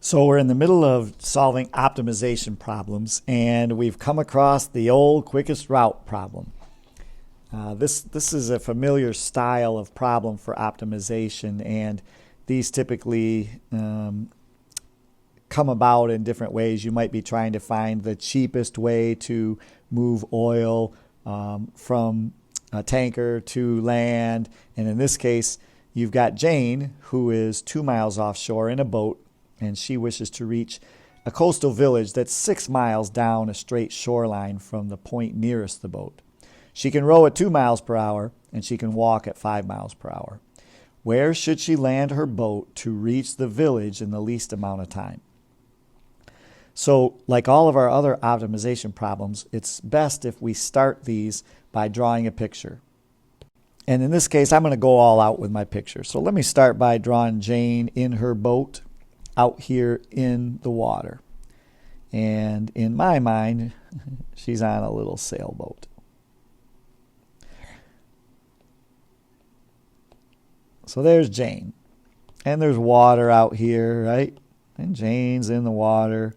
So we're in the middle of solving optimization problems, and we've come across the old quickest route problem. This is a familiar style of problem for optimization, and these typically come about in different ways. You might be trying to find the cheapest way to move oil from a tanker to land, and in this case, you've got Jane, who is 2 miles offshore in a boat, and she wishes to reach a coastal village that's 6 miles down a straight shoreline from the point nearest the boat. She can row at 2 miles per hour, and she can walk at 5 miles per hour. Where should she land her boat to reach the village in the least amount of time? So, like all of our other optimization problems, it's best if we start these by drawing a picture. And in this case, I'm going to go all out with my picture. So let me start by drawing Jane in her boat out here in the water. And in my mind, she's on a little sailboat. So there's Jane. And there's water out here, right? And Jane's in the water.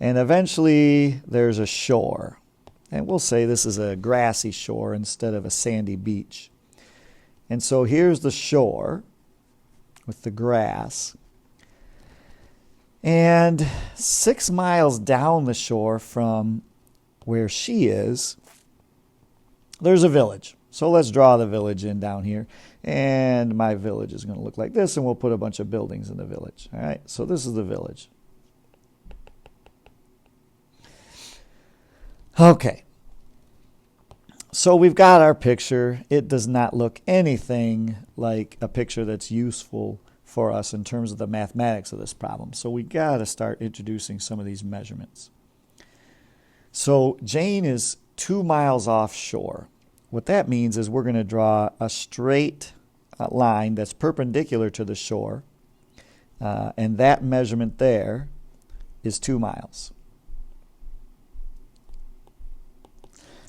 And eventually there's a shore. And we'll say this is a grassy shore instead of a sandy beach. And so here's the shore with the grass. And 6 miles down the shore from where she is, there's a village. So let's draw the village in down here. And my village is going to look like this, and we'll put a bunch of buildings in the village. All right, so this is the village. Okay. So we've got our picture. It does not look anything like a picture that's useful for us in terms of the mathematics of this problem. So we got to start introducing some of these measurements. So Jane is 2 miles offshore. What that means is we're going to draw a straight line that's perpendicular to the shore, and that measurement there is 2 miles.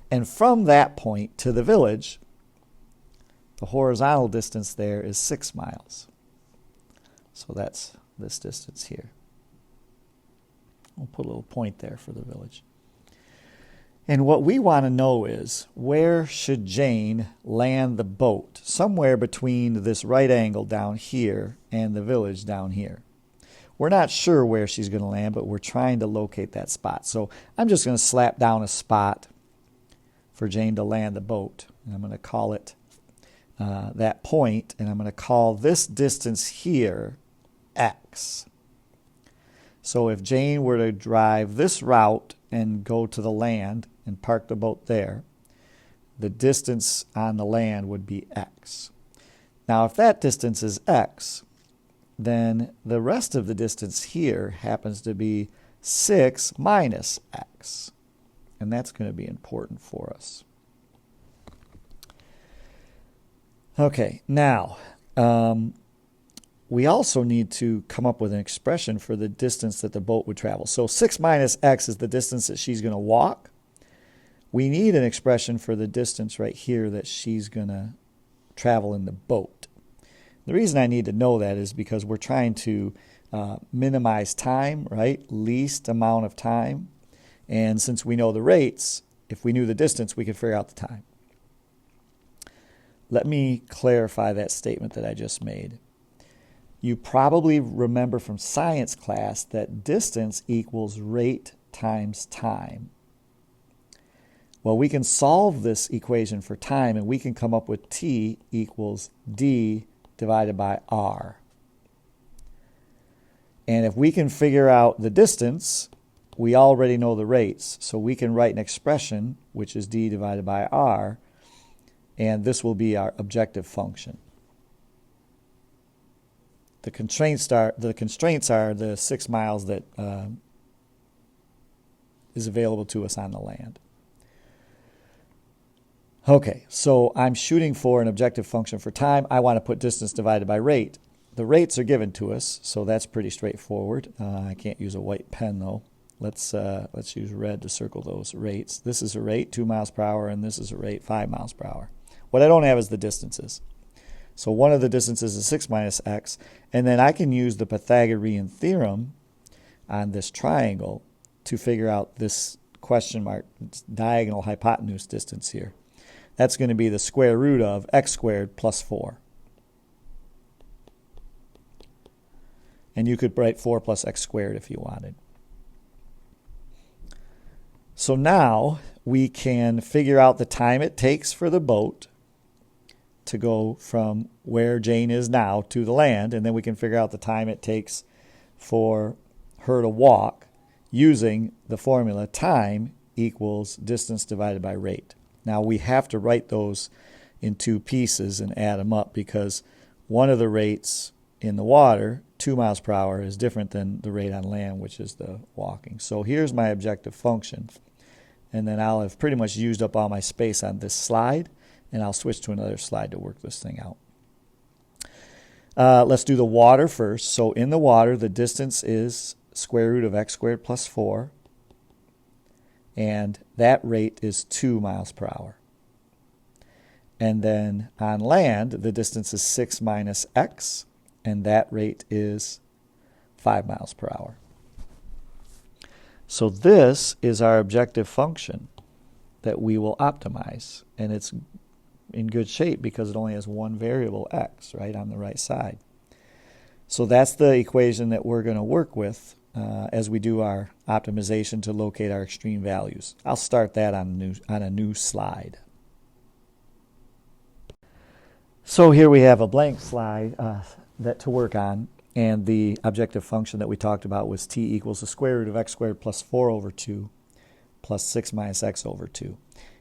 And from that point to the village, the horizontal distance there is 6 miles. So that's this distance here. We'll put a little point there for the village. And what we want to know is, where should Jane land the boat? Somewhere between this right angle down here and the village down here. We're not sure where she's going to land, but we're trying to locate that spot. So I'm just going to slap down a spot for Jane to land the boat. And I'm going to call it that point, and I'm going to call this distance here X. So if Jane were to drive this route and go to the land and park the boat there, the distance on the land would be X. Now if that distance is X, then the rest of the distance here happens to be 6 minus X. And that's going to be important for us. Okay, now we also need to come up with an expression for the distance that the boat would travel. So 6 minus X is the distance that she's going to walk. We need an expression for the distance right here that she's going to travel in the boat. The reason I need to know that is because we're trying to minimize time, right? Least amount of time. And since we know the rates, if we knew the distance, we could figure out the time. Let me clarify that statement that I just made. You probably remember from science class that distance equals rate times time. Well, we can solve this equation for time, and we can come up with T equals D divided by R. And if we can figure out the distance, we already know the rates, so we can write an expression, which is D divided by R, and this will be our objective function. The constraints are the 6 miles that is available to us on the land. Okay, so I'm shooting for an objective function for time. I want to put distance divided by rate. The rates are given to us, so that's pretty straightforward. I can't use a white pen though. Let's use red to circle those rates. This is a rate, 2 miles per hour, and this is a rate, 5 miles per hour. What I don't have is the distances. So one of the distances is 6 minus x, and then I can use the Pythagorean theorem on this triangle to figure out this question mark diagonal hypotenuse distance here. That's going to be the square root of x squared plus 4. And you could write 4 plus x squared if you wanted. So now we can figure out the time it takes for the boat to go from where Jane is now to the land, and then we can figure out the time it takes for her to walk using the formula time equals distance divided by rate. Now we have to write those in two pieces and add them up because one of the rates in the water, 2 miles per hour, is different than the rate on land, which is the walking. So here's my objective function. And then I'll have pretty much used up all my space on this slide, and I'll switch to another slide to work this thing out. Let's do the water first. So in the water, the distance is square root of x squared plus 4, and that rate is 2 miles per hour. And then on land, the distance is 6 minus x, and that rate is 5 miles per hour. So this is our objective function that we will optimize, and it's in good shape because it only has one variable, x, right, on the right side. So that's the equation that we're going to work with as we do our optimization to locate our extreme values. I'll start that on a new slide. So here we have a blank slide to work on. And the objective function that we talked about was t equals the square root of x squared plus 4 over 2 plus 6 minus x over 2.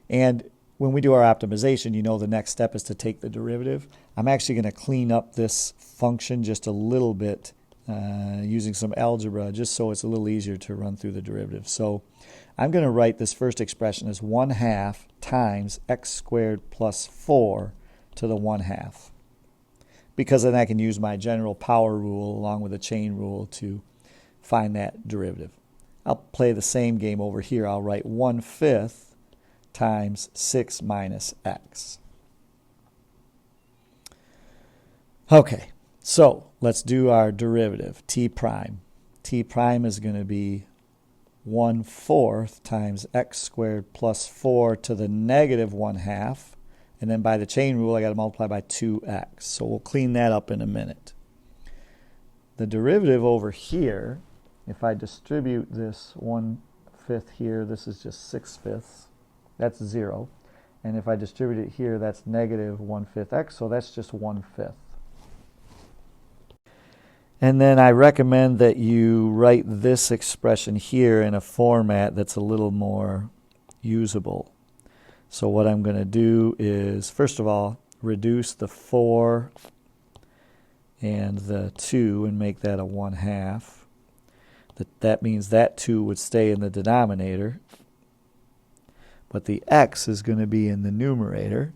And when we do our optimization, you know the next step is to take the derivative. I'm actually going to clean up this function just a little bit using some algebra just so it's a little easier to run through the derivative. So I'm going to write this first expression as 1/2 times x squared plus 4 to the 1/2. Because then I can use my general power rule along with the chain rule to find that derivative. I'll play the same game over here. I'll write 1/5 times 6 minus x. Okay, so let's do our derivative, t prime. T prime is going to be 1/4 times x squared plus 4 to the negative 1/2. And then by the chain rule, I got to multiply by 2x. So we'll clean that up in a minute. The derivative over here, if I distribute this 1/5 here, this is just 6/5. That's 0. And if I distribute it here, that's negative 1/5 x, so that's just 1/5. And then I recommend that you write this expression here in a format that's a little more usable. So what I'm going to do is, first of all, reduce the 4 and the 2 and make that a 1/2. That means that 2 would stay in the denominator, but the x is going to be in the numerator.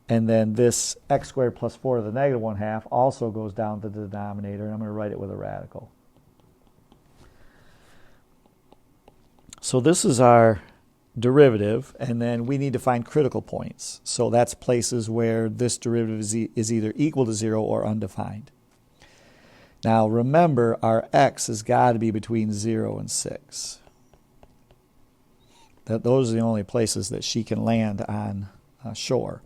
And then this x squared plus 4 to the negative 1/2 also goes down to the denominator, and I'm going to write it with a radical. So this is our derivative, and then we need to find critical points. So that's places where this derivative is either equal to 0 or undefined. Now remember, our x has got to be between 0 and 6. Those are the only places that she can land on shore.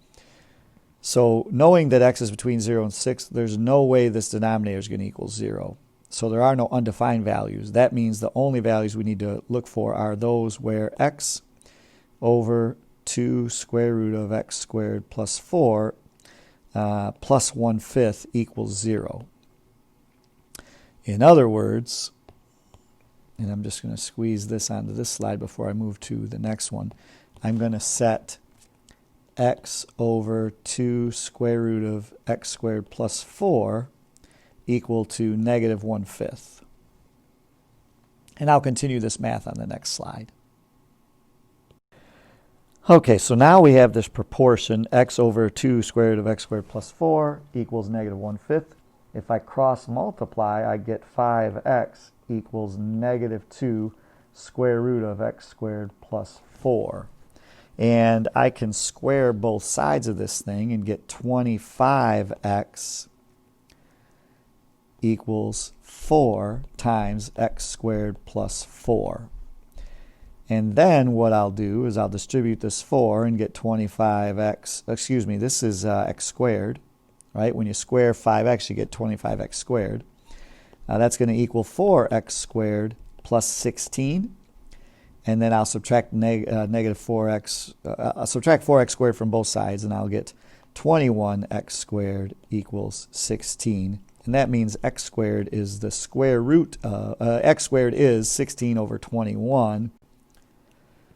So knowing that x is between 0 and 6, there's no way this denominator is going to equal 0. So there are no undefined values. That means the only values we need to look for are those where x over 2 square root of x squared plus 4 plus 1/5 equals 0. In other words, and I'm just going to squeeze this onto this slide before I move to the next one, I'm going to set x over 2 square root of x squared plus 4 equal to negative 1/5. And I'll continue this math on the next slide. Okay, so now we have this proportion, x over 2 square root of x squared plus 4 equals negative 1/5. If I cross multiply, I get 5x equals negative 2 square root of x squared plus 4. And I can square both sides of this thing and get 25x equals 4 times x squared plus 4. And then what I'll do is I'll distribute this 4 and get 25x, excuse me, this is x squared, right? When you square 5x, you get 25x squared. That's going to equal 4x squared plus 16. And then I'll subtract negative 4x, I'll subtract 4x squared from both sides, and I'll get 21x squared equals 16. And that means x squared is the square root, x squared is 16 over 21.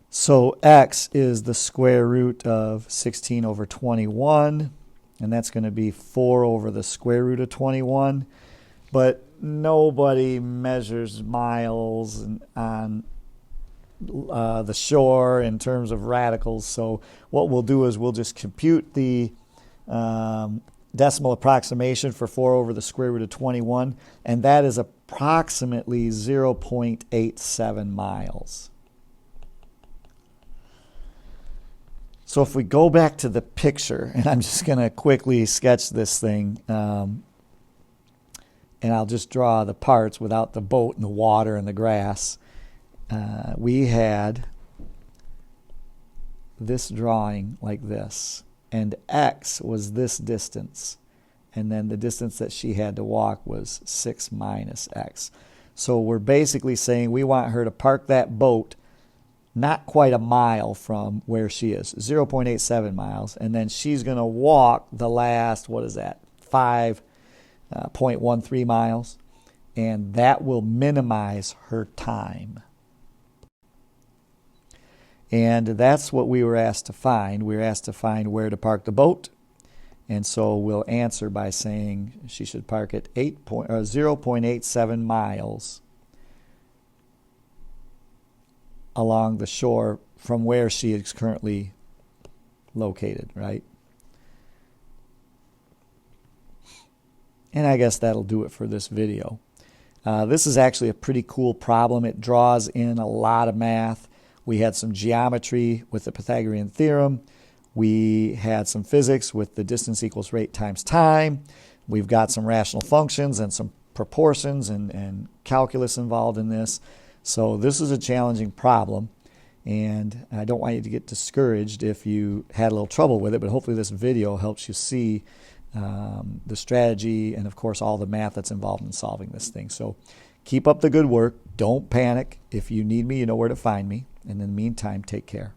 So x is the square root of 16 over 21, and that's going to be 4 over the square root of 21. But nobody measures miles on the shore in terms of radicals, so what we'll do is we'll just compute the decimal approximation for 4 over the square root of 21, and that is approximately 0.87 miles. So if we go back to the picture, and I'm just going to quickly sketch this thing, and I'll just draw the parts without the boat and the water and the grass. We had this drawing like this, and x was this distance, and then the distance that she had to walk was 6 minus x. So we're basically saying we want her to park that boat not quite a mile from where she is, 0.87 miles, and then she's going to walk the last, what is that, 5.13 miles, and that will minimize her time. And that's what we were asked to find. We were asked to find where to park the boat, and so we'll answer by saying she should park at 0.87 miles along the shore from where she is currently located, right? And I guess that'll do it for this video. This is actually a pretty cool problem. It draws in a lot of math. We had some geometry with the Pythagorean Theorem. We had some physics with the distance equals rate times time. We've got some rational functions and some proportions and calculus involved in this. So this is a challenging problem, and I don't want you to get discouraged if you had a little trouble with it, but hopefully this video helps you see the strategy and, of course, all the math that's involved in solving this thing. So keep up the good work. Don't panic. If you need me, you know where to find me. And in the meantime, take care.